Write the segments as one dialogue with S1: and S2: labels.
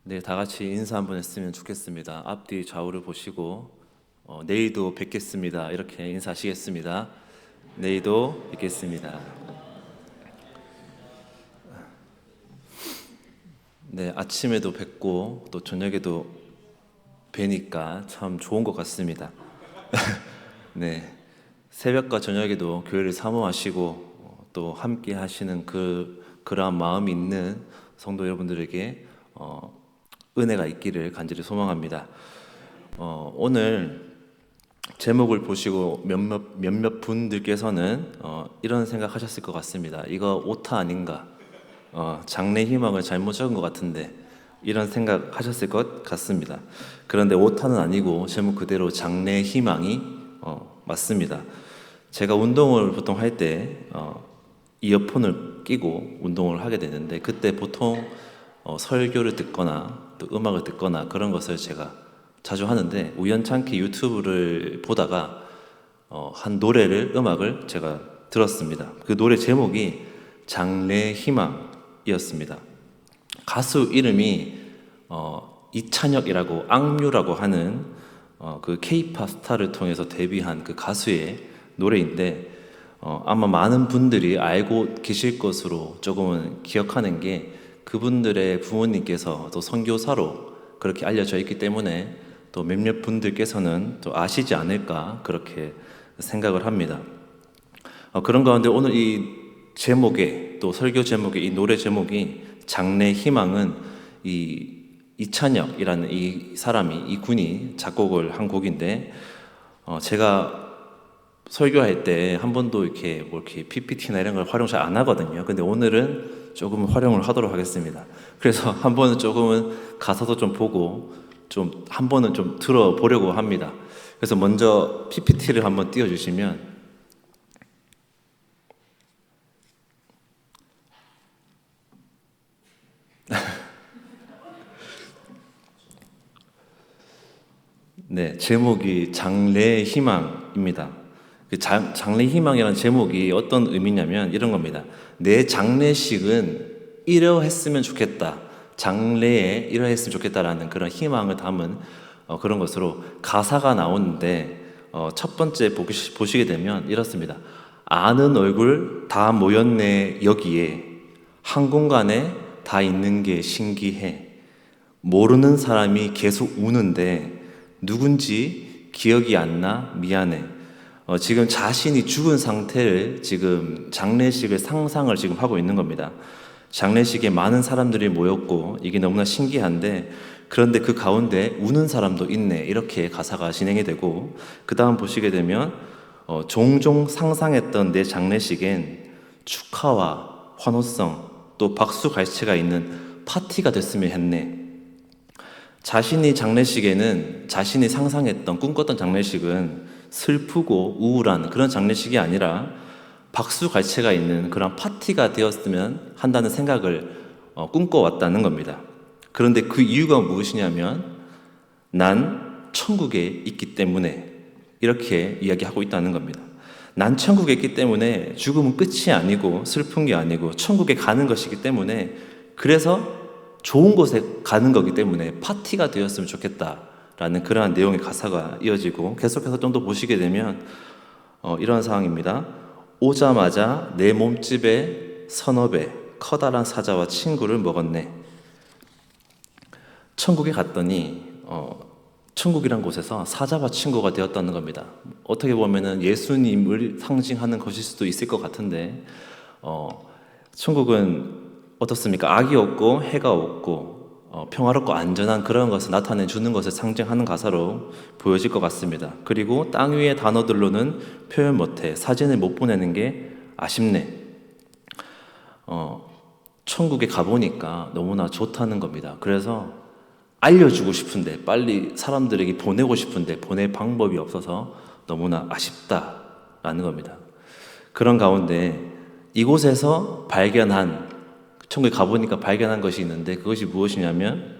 S1: 네, 다 같이 인사 한번 했으면 좋겠습니다. 앞뒤 좌우를 보시고 내일도 뵙겠습니다. 이렇게 인사하시겠습니다. 내일도 뵙겠습니다. 네, 아침에도 뵙고 또 저녁에도 뵈니까 참 좋은 것 같습니다. 네, 새벽과 저녁에도 교회를 사모하시고 또 함께 하시는 그러한 마음이 있는 성도 여러분들에게 은혜가 있기를 간절히 소망합니다. 오늘 제목을 보시고 몇몇 분들께서는 이런 생각하셨을 것 같습니다. 이거 오타 아닌가? 장래 희망을 잘못 적은 것 같은데 이런 생각하셨을 것 같습니다. 그런데 오타는 아니고 제목 그대로 장래 희망이 맞습니다. 제가 운동을 보통 할 때 이어폰을 끼고 운동을 하게 되는데 그때 보통 설교를 듣거나 또 음악을 듣거나 그런 것을 제가 자주 하는데 우연찮게 유튜브를 보다가 한 음악을 제가 들었습니다. 그 노래 제목이 장래 희망이었습니다. 가수 이름이 이찬혁이라고 악뮤라고 하는 그 K-팝 스타를 통해서 데뷔한 그 가수의 노래인데 아마 많은 분들이 알고 계실 것으로 조금은 기억하는 게 그분들의 부모님께서 또 선교사로 그렇게 알려져 있기 때문에 또 몇몇 분들께서는 또 아시지 않을까 그렇게 생각을 합니다. 그런 가운데 오늘 이 제목에 또 설교 제목에 이 노래 제목이 장래 희망은 이 이찬혁이라는 이 사람이 이 군이 작곡을 한 곡인데 제가 설교할 때 한 번도 이렇게 뭐 이렇게 PPT나 이런 걸 활용 잘 안 하거든요. 근데 오늘은 조금 활용을 하도록 하겠습니다. 그래서 한 번은 조금은 가사도 좀 보고 좀 한 번은 좀 들어보려고 합니다. 그래서 먼저 PPT를 한번 띄워주시면 네, 제목이 장래의 희망입니다. 장래 희망이라는 제목이 어떤 의미냐면 이런 겁니다. 내 장례식은 이러했으면 좋겠다. 장래에 이러했으면 좋겠다라는 그런 희망을 담은 그런 것으로 가사가 나오는데 첫 번째 보시게 되면 이렇습니다. 아는 얼굴 다 모였네 여기에 한 공간에 다 있는 게 신기해. 모르는 사람이 계속 우는데 누군지 기억이 안 나 미안해. 지금 자신이 죽은 상태를 지금 장례식을 상상을 지금 하고 있는 겁니다. 장례식에 많은 사람들이 모였고 이게 너무나 신기한데 그런데 그 가운데 우는 사람도 있네 이렇게 가사가 진행이 되고 그 다음 보시게 되면 종종 상상했던 내 장례식엔 축하와 환호성 또 박수갈채가 있는 파티가 됐으면 했네. 자신이 장례식에는 자신이 상상했던 꿈꿨던 장례식은 슬프고 우울한 그런 장례식이 아니라 박수갈채가 있는 그런 파티가 되었으면 한다는 생각을 꿈꿔왔다는 겁니다. 그런데 그 이유가 무엇이냐면 난 천국에 있기 때문에 이렇게 이야기하고 있다는 겁니다. 난 천국에 있기 때문에 죽음은 끝이 아니고 슬픈 게 아니고 천국에 가는 것이기 때문에 그래서 좋은 곳에 가는 거기 때문에 파티가 되었으면 좋겠다라는 그러한 내용의 가사가 이어지고 계속해서 좀 더 보시게 되면 이런 상황입니다. 오자마자 내 몸집에 서너 배 커다란 사자와 친구를 먹었네. 천국에 갔더니 천국이란 곳에서 사자와 친구가 되었다는 겁니다. 어떻게 보면은 예수님을 상징하는 것일 수도 있을 것 같은데 천국은 어떻습니까? 악이 없고 해가 없고 평화롭고 안전한 그런 것을 나타내 주는 것을 상징하는 가사로 보여질 것 같습니다. 그리고 땅 위의 단어들로는 표현 못해 사진을 못 보내는 게 아쉽네. 천국에 가보니까 너무나 좋다는 겁니다. 그래서 알려주고 싶은데 빨리 사람들에게 보내고 싶은데 보낼 방법이 없어서 너무나 아쉽다라는 겁니다. 그런 가운데 이곳에서 천국에 가보니까 발견한 것이 있는데 그것이 무엇이냐면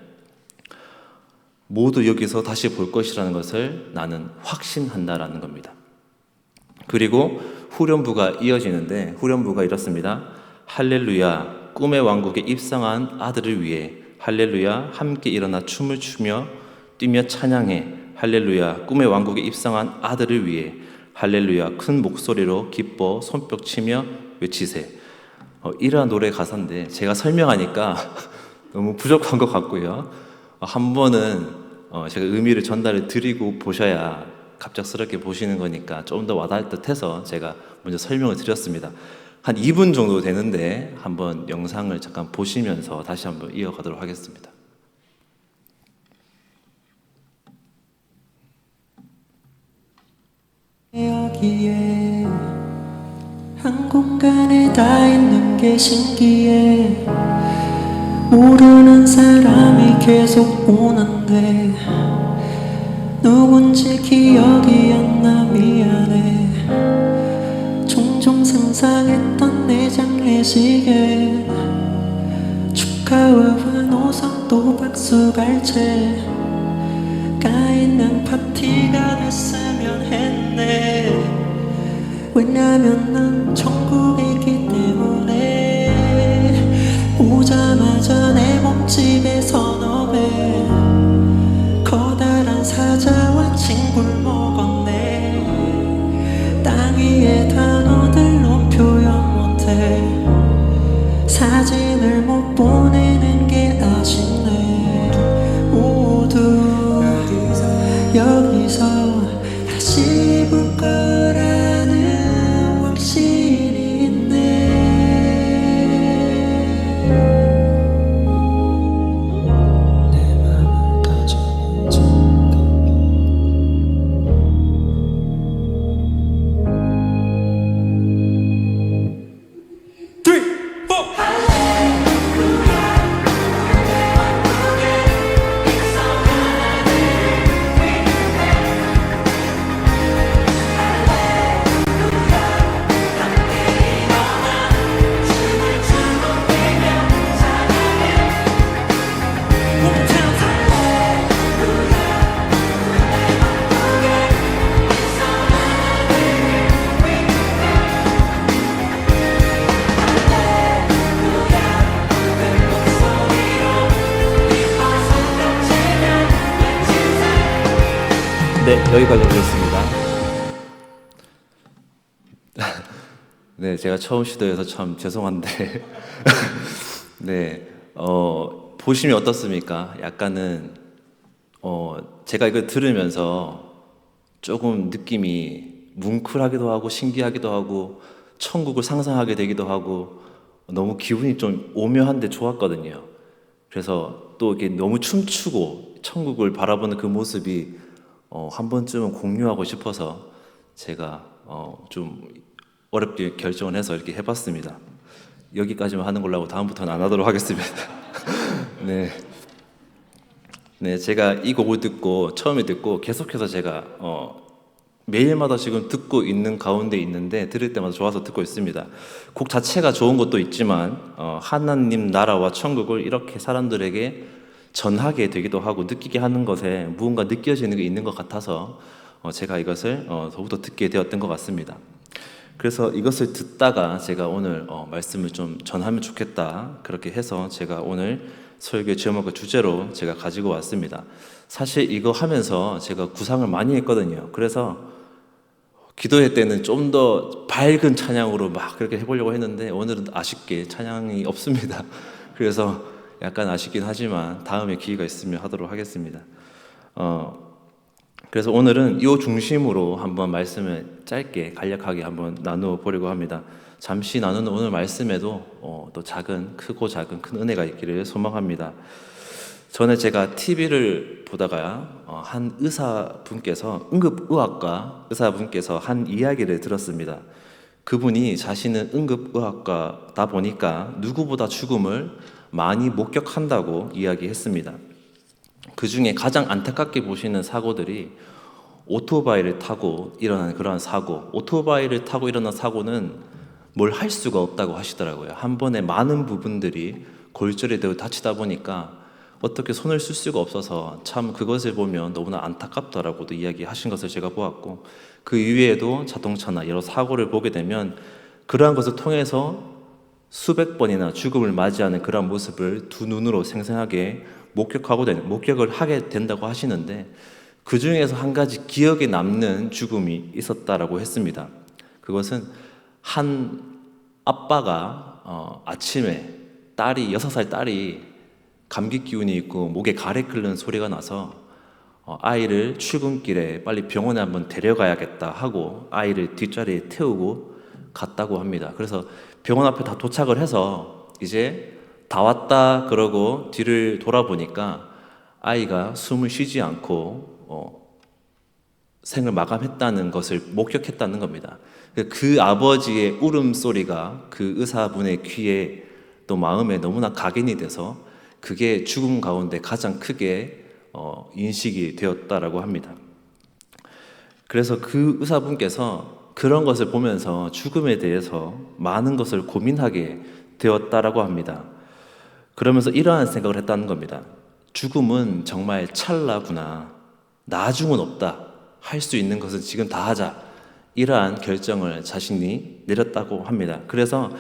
S1: 모두 여기서 다시 볼 것이라는 것을 나는 확신한다라는 겁니다. 그리고 후렴부가 이어지는데 후렴부가 이렇습니다. 할렐루야 꿈의 왕국에 입성한 아들을 위해 할렐루야. 함께 일어나 춤을 추며 뛰며 찬양해. 할렐루야. 꿈의 왕국에 입성한 아들을 위해 할렐루야. 큰 목소리로 기뻐 손뼉 치며 외치세. 이러한 노래 가사인데 제가 설명하니까 너무 부족한 것 같고요. 한 번은 제가 의미를 전달을 드리고 보셔야 갑작스럽게 보시는 거니까 좀 더 와닿을 듯해서 제가 먼저 설명을 드렸습니다. 한 2분 정도 되는데 한번 영상을 잠깐 보시면서 다시 한번 이어가도록 하겠습니다.
S2: 여기에 한 공간에 다 있는 게 신기해. 모르는 사람이 계속 오는데 누군지 기억이 안 나. 미안해. 종종 상상했던 내 장례식에 축하와 환호성 또 박수갈채 까있는 파티가 됐으면 했네. 왜냐면 난 천국이기 때문에. 오자마자 내 몸집에 서너 배 커다란 사자와 친구를 먹었네. 땅 위의 단어들로 표현 못해. 사진을 못 보내는 게 아쉽네. 모두 여기서 다시 볼 거라는 확신이 있네. 내 맘을 가져온
S1: 네, 여기까지 하겠습니다. 네, 제가 처음 시도해서 참 죄송한데 네, 보시면 어떻습니까? 약간은 제가 이걸 들으면서 조금 느낌이 뭉클하기도 하고 신기하기도 하고 천국을 상상하게 되기도 하고 너무 기분이 좀 오묘한데 좋았거든요. 그래서 또 이렇게 너무 춤추고 천국을 바라보는 그 모습이 한 번쯤은 공유하고 싶어서 제가 좀 어렵게 결정을 해서 이렇게 해봤습니다. 여기까지만 하는 걸로 하고 다음부터는 안 하도록 하겠습니다. 네. 네, 제가 이 곡을 처음에 듣고 계속해서 제가 매일마다 지금 듣고 있는 가운데 있는데 들을 때마다 좋아서 듣고 있습니다. 곡 자체가 좋은 것도 있지만 하나님 나라와 천국을 이렇게 사람들에게 전하게 되기도 하고 느끼게 하는 것에 무언가 느껴지는 게 있는 것 같아서 제가 이것을 더욱더 듣게 되었던 것 같습니다. 그래서 이것을 듣다가 제가 오늘 말씀을 좀 전하면 좋겠다 그렇게 해서 제가 오늘 설교 제목과 주제로 제가 가지고 왔습니다. 사실 이거 하면서 제가 구상을 많이 했거든요. 그래서 기도회 때는 좀 더 밝은 찬양으로 막 그렇게 해보려고 했는데 오늘은 아쉽게 찬양이 없습니다. 그래서 약간 아쉽긴 하지만 다음에 기회가 있으면 하도록 하겠습니다. 그래서 오늘은 이 중심으로 한번 말씀을 짧게 간략하게 한번 나누어 보려고 합니다. 잠시 나누는 오늘 말씀에도 또 크고 작은 큰 은혜가 있기를 소망합니다. 전에 제가 TV를 보다가 한 의사분께서 응급의학과 의사분께서 한 이야기를 들었습니다. 그분이 자신은 응급의학과다 보니까 누구보다 죽음을 많이 목격한다고 이야기했습니다. 그 중에 가장 안타깝게 보시는 사고들이 오토바이를 타고 일어난 그러한 사고, 오토바이를 타고 일어난 사고는 뭘 할 수가 없다고 하시더라고요. 한 번에 많은 부분들이 골절이 되고 다치다 보니까 어떻게 손을 쓸 수가 없어서 참 그것을 보면 너무나 안타깝다라고도 이야기하신 것을 제가 보았고, 그 이외에도 자동차나 여러 사고를 보게 되면 그러한 것을 통해서 수백 번이나 죽음을 맞이하는 그런 모습을 두 눈으로 생생하게 목격을 하게 된다고 하시는데, 그 중에서 한 가지 기억에 남는 죽음이 있었다라고 했습니다. 그것은 한 아빠가 아침에 6살 딸이 감기 기운이 있고 목에 가래 끓는 소리가 나서 아이를 출근길에 빨리 병원에 한번 데려가야겠다 하고 아이를 뒷자리에 태우고 갔다고 합니다. 그래서 병원 앞에 다 도착을 해서 이제 다 왔다 그러고 뒤를 돌아보니까 아이가 숨을 쉬지 않고 생을 마감했다는 것을 목격했다는 겁니다. 그 아버지의 울음소리가 그 의사분의 귀에 또 마음에 너무나 각인이 돼서 그게 죽음 가운데 가장 크게 인식이 되었다라고 합니다. 그래서 그 의사분께서 그런 것을 보면서 죽음에 대해서 많은 것을 고민하게 되었다라고 합니다. 그러면서 이러한 생각을 했다는 겁니다. 죽음은 정말 찰나구나. 나중은 없다. 할 수 있는 것은 지금 다 하자. 이러한 결정을 자신이 내렸다고 합니다. 그래서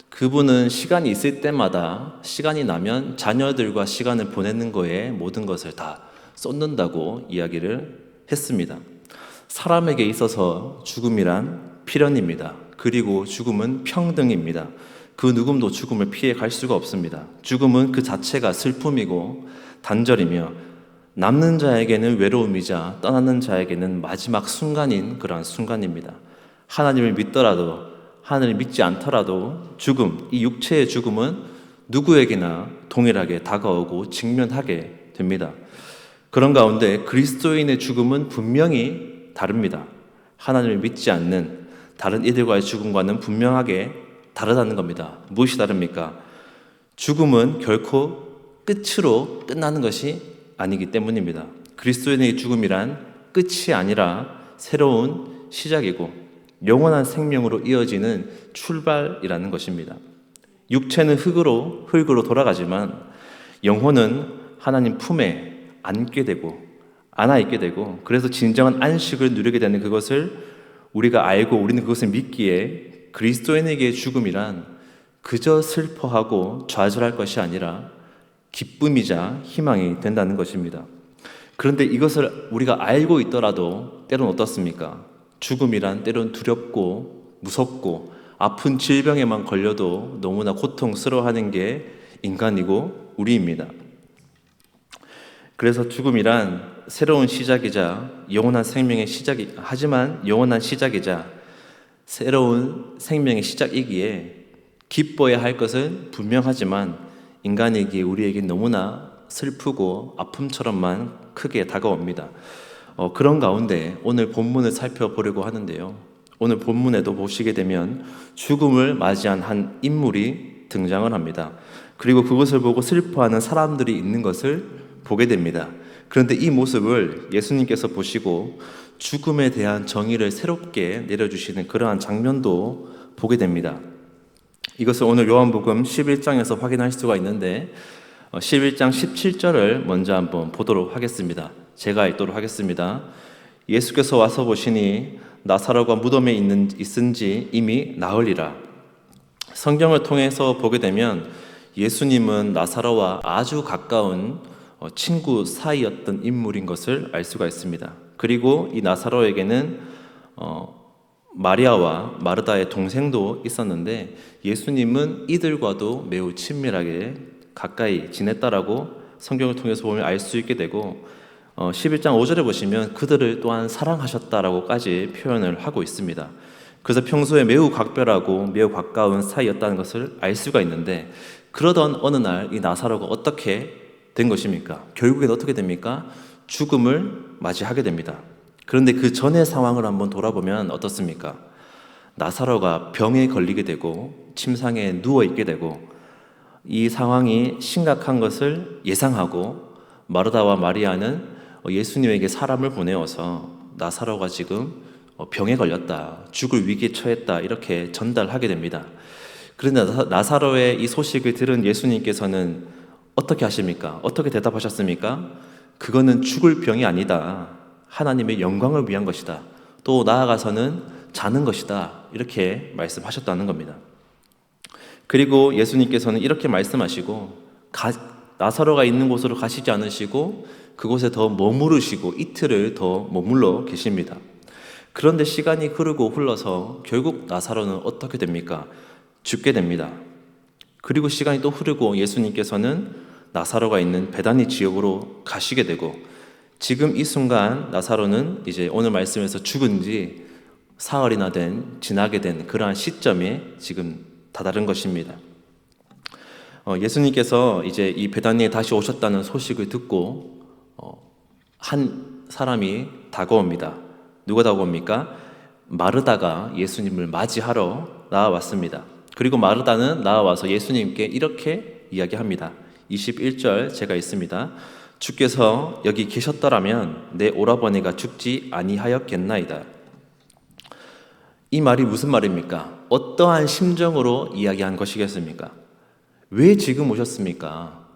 S1: 그분은 시간이 있을 때마다 시간이 나면 자녀들과 시간을 보내는 거에 모든 것을 다 쏟는다고 이야기를 했습니다. 사람에게 있어서 죽음이란 필연입니다. 그리고 죽음은 평등입니다. 그 누구도 죽음을 피해 갈 수가 없습니다. 죽음은 그 자체가 슬픔이고 단절이며 남는 자에게는 외로움이자 떠나는 자에게는 마지막 순간인 그러한 순간입니다. 하나님을 믿더라도 하나님을 믿지 않더라도 죽음, 이 육체의 죽음은 누구에게나 동일하게 다가오고 직면하게 됩니다. 그런 가운데 그리스도인의 죽음은 분명히 다릅니다. 하나님을 믿지 않는 다른 이들과의 죽음과는 분명하게 다르다는 겁니다. 무엇이 다릅니까? 죽음은 결코 끝으로 끝나는 것이 아니기 때문입니다. 그리스도인의 죽음이란 끝이 아니라 새로운 시작이고 영원한 생명으로 이어지는 출발이라는 것입니다. 육체는 흙으로 돌아가지만 영혼은 하나님 품에 안게 되고 안아있게 되고 그래서 진정한 안식을 누리게 되는 그것을 우리가 알고 우리는 그것을 믿기에 그리스도인에게의 죽음이란 그저 슬퍼하고 좌절할 것이 아니라 기쁨이자 희망이 된다는 것입니다. 그런데 이것을 우리가 알고 있더라도 때론 어떻습니까? 죽음이란 때론 두렵고 무섭고 아픈 질병에만 걸려도 너무나 고통스러워하는 게 인간이고 우리입니다. 그래서 죽음이란 새로운 시작이자 영원한 생명의 영원한 시작이자 새로운 생명의 시작이기에 기뻐야 할 것은 분명하지만 인간에게 우리에게 너무나 슬프고 아픔처럼만 크게 다가옵니다. 그런 가운데 오늘 본문을 살펴보려고 하는데요. 오늘 본문에도 보시게 되면 죽음을 맞이한 한 인물이 등장을 합니다. 그리고 그것을 보고 슬퍼하는 사람들이 있는 것을 보게 됩니다. 그런데 이 모습을 예수님께서 보시고 죽음에 대한 정의를 새롭게 내려주시는 그러한 장면도 보게 됩니다. 이것을 오늘 요한복음 11장에서 확인할 수가 있는데 11장 17절을 먼저 한번 보도록 하겠습니다. 제가 읽도록 하겠습니다. 예수께서 와서 보시니 나사로가 무덤에 있은지 이미 나으리라. 성경을 통해서 보게 되면 예수님은 나사로와 아주 가까운 친구 사이였던 인물인 것을 알 수가 있습니다. 그리고 이 나사로에게는 마리아와 마르다의 동생도 있었는데 예수님은 이들과도 매우 친밀하게 가까이 지냈다라고 성경을 통해서 보면 알 수 있게 되고 11장 5절에 보시면 그들을 또한 사랑하셨다라고까지 표현을 하고 있습니다. 그래서 평소에 매우 각별하고 매우 가까운 사이였다는 것을 알 수가 있는데 그러던 어느 날 이 나사로가 어떻게 된 것입니까? 결국엔 어떻게 됩니까? 죽음을 맞이하게 됩니다. 그런데 그 전의 상황을 한번 돌아보면 어떻습니까? 나사로가 병에 걸리게 되고 침상에 누워있게 되고 이 상황이 심각한 것을 예상하고 마르다와 마리아는 예수님에게 사람을 보내어서 나사로가 지금 병에 걸렸다, 죽을 위기에 처했다 이렇게 전달하게 됩니다. 그런데 나사로의 이 소식을 들은 예수님께서는 어떻게 하십니까? 어떻게 대답하셨습니까? 그거는 죽을 병이 아니다. 하나님의 영광을 위한 것이다. 또 나아가서는 자는 것이다. 이렇게 말씀하셨다는 겁니다. 그리고 예수님께서는 이렇게 말씀하시고 나사로가 있는 곳으로 가시지 않으시고 그곳에 더 머무르시고 이틀을 더 머물러 계십니다. 그런데 시간이 흐르고 흘러서 결국 나사로는 어떻게 됩니까? 죽게 됩니다. 그리고 시간이 또 흐르고 예수님께서는 나사로가 있는 베다니 지역으로 가시게 되고 지금 이 순간 나사로는 이제 오늘 말씀에서 죽은 지 사흘이나 지나게 된 그러한 시점에 지금 다다른 것입니다. 예수님께서 이제 이 베다니에 다시 오셨다는 소식을 듣고 한 사람이 다가옵니다. 누가 다가옵니까? 마르다가 예수님을 맞이하러 나와왔습니다. 그리고 마르다는 나와와서 예수님께 이렇게 이야기합니다. 21절 제가 있습니다. 주께서 여기 계셨더라면 내 오라버니가 죽지 아니하였겠나이다. 이 말이 무슨 말입니까? 어떠한 심정으로 이야기한 것이겠습니까? 왜 지금 오셨습니까?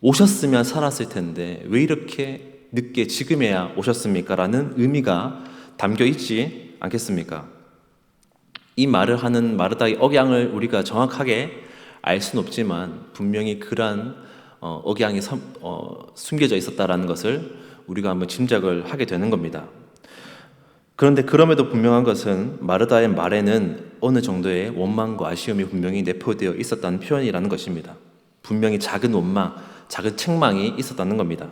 S1: 오셨으면 살았을 텐데 왜 이렇게 늦게 지금에야 오셨습니까? 라는 의미가 담겨 있지 않겠습니까? 이 말을 하는 마르다의 억양을 우리가 정확하게 알 수는 없지만 분명히 그러한 억양이 숨겨져 있었다라는 것을 우리가 한번 짐작을 하게 되는 겁니다. 그런데 그럼에도 분명한 것은 마르다의 말에는 어느 정도의 원망과 아쉬움이 분명히 내포되어 있었다는 표현이라는 것입니다. 분명히 작은 원망, 작은 책망이 있었다는 겁니다.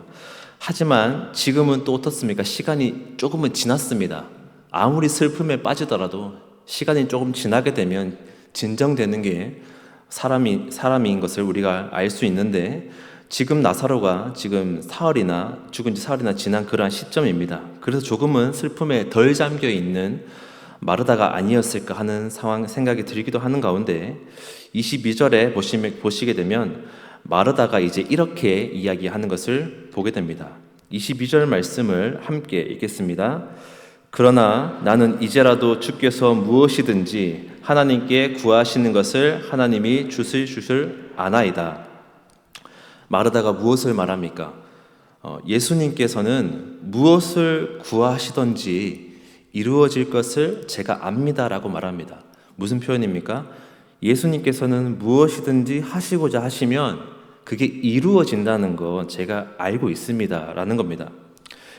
S1: 하지만 지금은 또 어떻습니까? 시간이 조금은 지났습니다. 아무리 슬픔에 빠지더라도 시간이 조금 지나게 되면 진정되는 게 사람인 것을 우리가 알 수 있는데 지금 나사로가 지금 죽은 지 사흘이나 지난 그러한 시점입니다. 그래서 조금은 슬픔에 덜 잠겨 있는 마르다가 아니었을까 하는 생각이 들기도 하는 가운데 22절에 보시게 되면 마르다가 이제 이렇게 이야기하는 것을 보게 됩니다. 22절 말씀을 함께 읽겠습니다. 그러나 나는 이제라도 주께서 무엇이든지 하나님께 구하시는 것을 하나님이 주실 줄 아나이다. 마르다가 무엇을 말합니까? 예수님께서는 무엇을 구하시든지 이루어질 것을 제가 압니다라고 말합니다. 무슨 표현입니까? 예수님께서는 무엇이든지 하시고자 하시면 그게 이루어진다는 거 제가 알고 있습니다 라는 겁니다.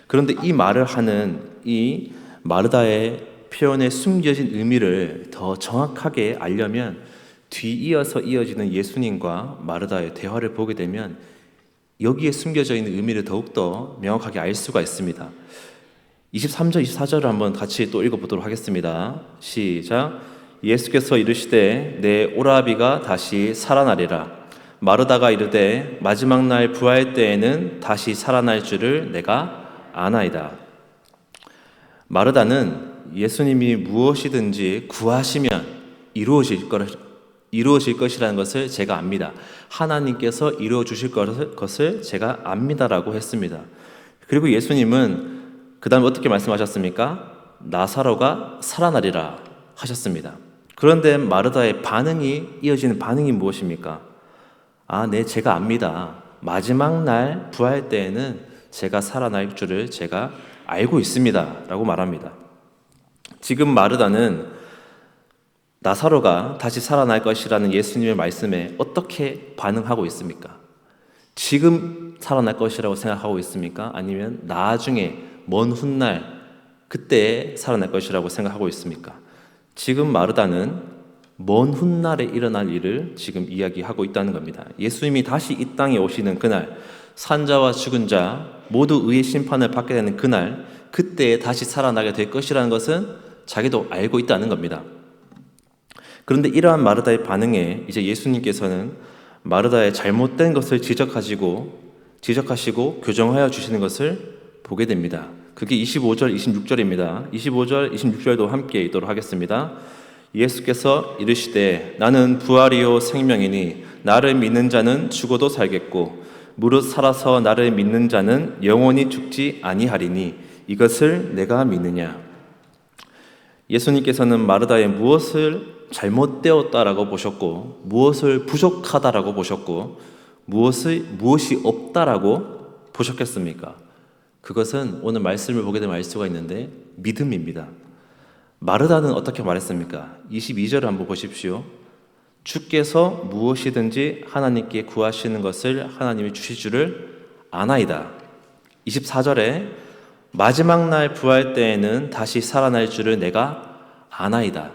S1: 그런데 이 말을 하는 이 마르다의 표현에 숨겨진 의미를 더 정확하게 알려면 뒤이어서 이어지는 예수님과 마르다의 대화를 보게 되면 여기에 숨겨져 있는 의미를 더욱더 명확하게 알 수가 있습니다. 23절, 24절을 한번 같이 또 읽어보도록 하겠습니다. 시작. 예수께서 이르시되 내 오라비가 다시 살아나리라. 마르다가 이르되 마지막 날 부활 때에는 다시 살아날 줄을 내가 아나이다. 마르다는 예수님이 무엇이든지 구하시면 이루어질 것이라는 것을 제가 압니다. 하나님께서 이루어 주실 것을 제가 압니다라고 했습니다. 그리고 예수님은 그 다음에 어떻게 말씀하셨습니까? 나사로가 살아나리라 하셨습니다. 그런데 마르다의 이어지는 반응이 무엇입니까? 네, 제가 압니다. 마지막 날 부활 때에는 제가 살아날 줄을 제가 알고 있습니다 라고 말합니다. 지금 마르다는 나사로가 다시 살아날 것이라는 예수님의 말씀에 어떻게 반응하고 있습니까? 지금 살아날 것이라고 생각하고 있습니까? 아니면 나중에 먼 훗날 그때 살아날 것이라고 생각하고 있습니까? 지금 마르다는 먼 훗날에 일어날 일을 지금 이야기하고 있다는 겁니다. 예수님이 다시 이 땅에 오시는 그날, 산자와 죽은 자 모두 의의 심판을 받게 되는 그날, 그때에 다시 살아나게 될 것이라는 것은 자기도 알고 있다는 겁니다. 그런데 이러한 마르다의 반응에 이제 예수님께서는 마르다의 잘못된 것을 지적하시고 교정하여 주시는 것을 보게 됩니다. 그게 25절, 26절입니다. 25절, 26절도 함께 읽도록 하겠습니다. 예수께서 이르시되 나는 부활이요 생명이니 나를 믿는 자는 죽어도 살겠고 무릇 살아서 나를 믿는 자는 영원히 죽지 아니하리니 이것을 내가 믿느냐. 예수님께서는 마르다의 무엇을 잘못되었다라고 보셨고 무엇을 부족하다라고 보셨고 무엇이 없다라고 보셨겠습니까? 그것은 오늘 말씀을 보게 되면 알 수가 있는데 믿음입니다. 마르다는 어떻게 말했습니까? 22절을 한번 보십시오. 주께서 무엇이든지 하나님께 구하시는 것을 하나님이 주실 줄을 아나이다. 24절에 마지막 날 부활 때에는 다시 살아날 줄을 내가 아나이다.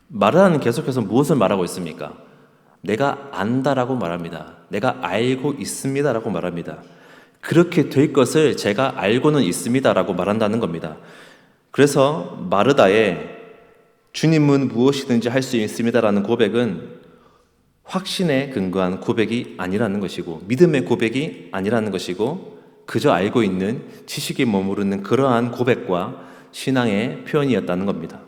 S1: 마르다는 계속해서 무엇을 말하고 있습니까? 내가 안다라고 말합니다. 내가 알고 있습니다라고 말합니다. 그렇게 될 것을 제가 알고는 있습니다라고 말한다는 겁니다. 그래서 마르다의 주님은 무엇이든지 할 수 있습니다라는 고백은 확신에 근거한 고백이 아니라는 것이고 믿음의 고백이 아니라는 것이고 그저 알고 있는 지식에 머무르는 그러한 고백과 신앙의 표현이었다는 겁니다.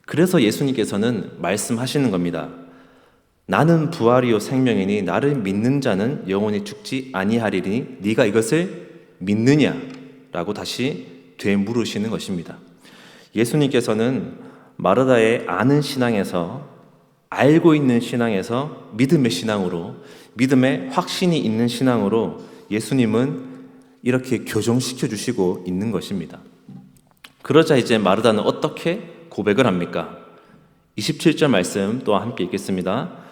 S1: 그래서 예수님께서는 말씀하시는 겁니다. 나는 부활이요 생명이니 나를 믿는 자는 영원히 죽지 아니하리니 네가 이것을 믿느냐? 라고 다시 되물으시는 것입니다. 예수님께서는 마르다의 아는 신앙에서 알고 있는 신앙에서 믿음의 신앙으로 믿음의 확신이 있는 신앙으로 예수님은 이렇게 교정시켜 주시고 있는 것입니다. 그러자 이제 마르다는 어떻게 고백을 합니까? 27절 말씀 또한 함께 읽겠습니다.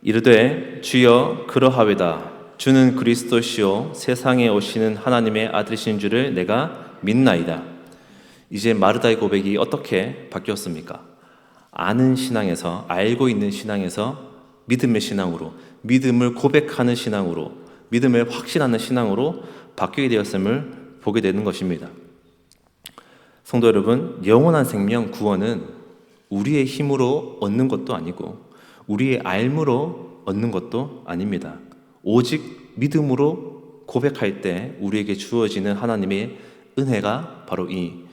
S1: 이르되 주여 그러하외다. 주는 그리스도시요 세상에 오시는 하나님의 아들이신 줄을 내가 믿나이다. 이제 마르다의 고백이 어떻게 바뀌었습니까? 아는 신앙에서 알고 있는 신앙에서 믿음의 신앙으로 믿음을 고백하는 신앙으로 믿음을 확신하는 신앙으로 바뀌게 되었음을 보게 되는 것입니다. 성도 여러분, 영원한 생명 구원은 우리의 힘으로 얻는 것도 아니고 우리의 알므로 얻는 것도 아닙니다. 오직 믿음으로 고백할 때 우리에게 주어지는 하나님의 은혜가 바로 이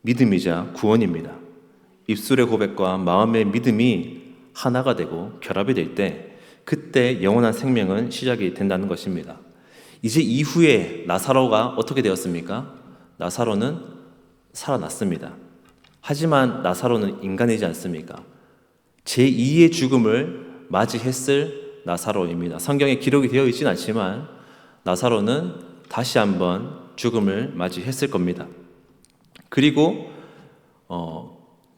S1: 믿음이자 구원입니다. 입술의 고백과 마음의 믿음이 하나가 되고 결합이 될 때 그때 영원한 생명은 시작이 된다는 것입니다. 이제 이후에 나사로가 어떻게 되었습니까? 나사로는 살아났습니다. 하지만 나사로는 인간이지 않습니까? 제2의 죽음을 맞이했을 나사로입니다. 성경에 기록이 되어 있지는 않지만 나사로는 다시 한번 죽음을 맞이했을 겁니다. 그리고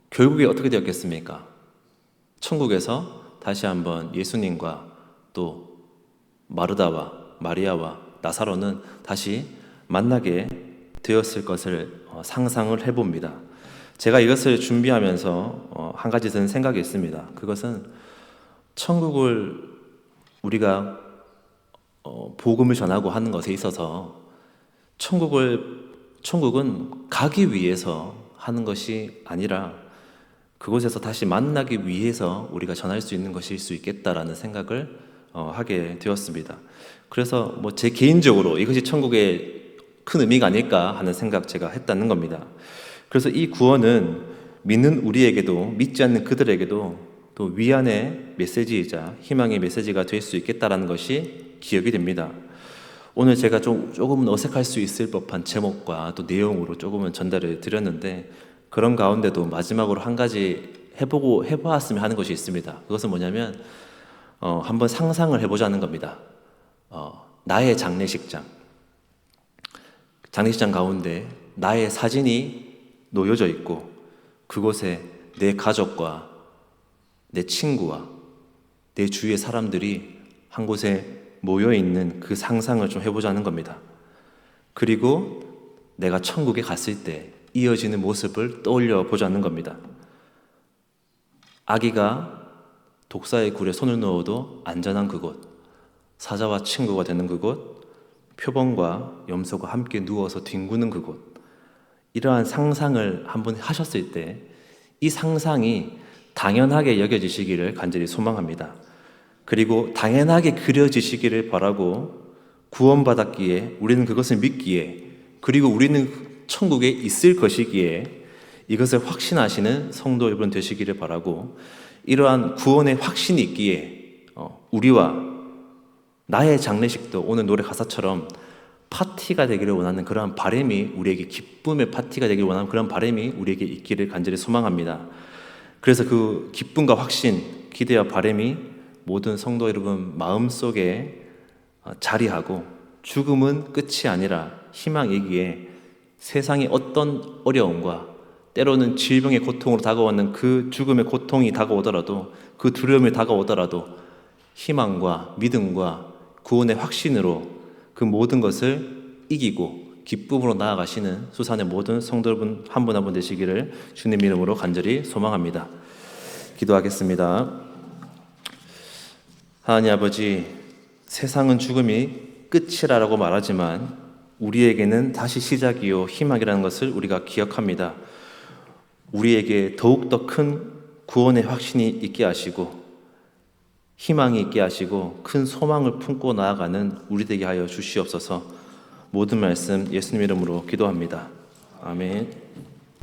S1: 결국에 어떻게 되었겠습니까? 천국에서 다시 한번 예수님과 또 마르다와 마리아와 나사로는 다시 만나게 되었을 것을 상상을 해봅니다. 제가 이것을 준비하면서 한 가지 든 생각이 있습니다. 그것은 천국을 우리가 복음을 전하고 하는 것에 있어서 천국은 가기 위해서 하는 것이 아니라 그곳에서 다시 만나기 위해서 우리가 전할 수 있는 것일 수 있겠다라는 생각을 하게 되었습니다. 그래서 제 개인적으로 이것이 천국의 큰 의미가 아닐까 하는 생각 제가 했다는 겁니다. 그래서 이 구원은 믿는 우리에게도 믿지 않는 그들에게도 또 위안의 메시지이자 희망의 메시지가 될 수 있겠다라는 것이 기억이 됩니다. 오늘 제가 조금은 어색할 수 있을 법한 제목과 또 내용으로 조금은 전달을 드렸는데 그런 가운데도 마지막으로 한 가지 해보았으면 하는 것이 있습니다. 그것은 뭐냐면 한번 상상을 해보자는 겁니다. 나의 장례식장 가운데 나의 사진이 놓여져 있고 그곳에 내 가족과 내 친구와 내 주위의 사람들이 한 곳에 모여있는 그 상상을 좀 해보자는 겁니다. 그리고 내가 천국에 갔을 때 이어지는 모습을 떠올려 보자는 겁니다. 아기가 독사의 굴에 손을 넣어도 안전한 그곳, 사자와 친구가 되는 그곳, 표범과 염소가 함께 누워서 뒹구는 그곳, 이러한 상상을 한번 하셨을 때 이 상상이 당연하게 여겨지시기를 간절히 소망합니다. 그리고 당연하게 그려지시기를 바라고 구원받았기에 우리는 그것을 믿기에 그리고 우리는 천국에 있을 것이기에 이것을 확신하시는 성도 여러분 되시기를 바라고 이러한 구원의 확신이 있기에 우리와 나의 장례식도 오늘 노래 가사처럼 파티가 되기를 원하는 그러한 바람이 우리에게 기쁨의 파티가 되기를 원하는 그런 바람이 우리에게 있기를 간절히 소망합니다. 그래서 그 기쁨과 확신, 기대와 바람이 모든 성도 여러분 마음속에 자리하고 죽음은 끝이 아니라 희망이기에 세상의 어떤 어려움과 때로는 질병의 고통으로 다가오는 그 죽음의 고통이 다가오더라도, 그 두려움이 다가오더라도 희망과 믿음과 구원의 확신으로 그 모든 것을 이기고 기쁨으로 나아가시는 수산의 모든 성도 여러분 한 분 한 분 되시기를 주님 이름으로 간절히 소망합니다. 기도하겠습니다. 하나님 아버지, 세상은 죽음이 끝이라고 말하지만 우리에게는 다시 시작이요 희망이라는 것을 우리가 기억합니다. 우리에게 더욱더 큰 구원의 확신이 있게 하시고 희망이 있게 하시고 큰 소망을 품고 나아가는 우리 되게 하여 주시옵소서. 모든 말씀 예수님 이름으로 기도합니다. 아멘.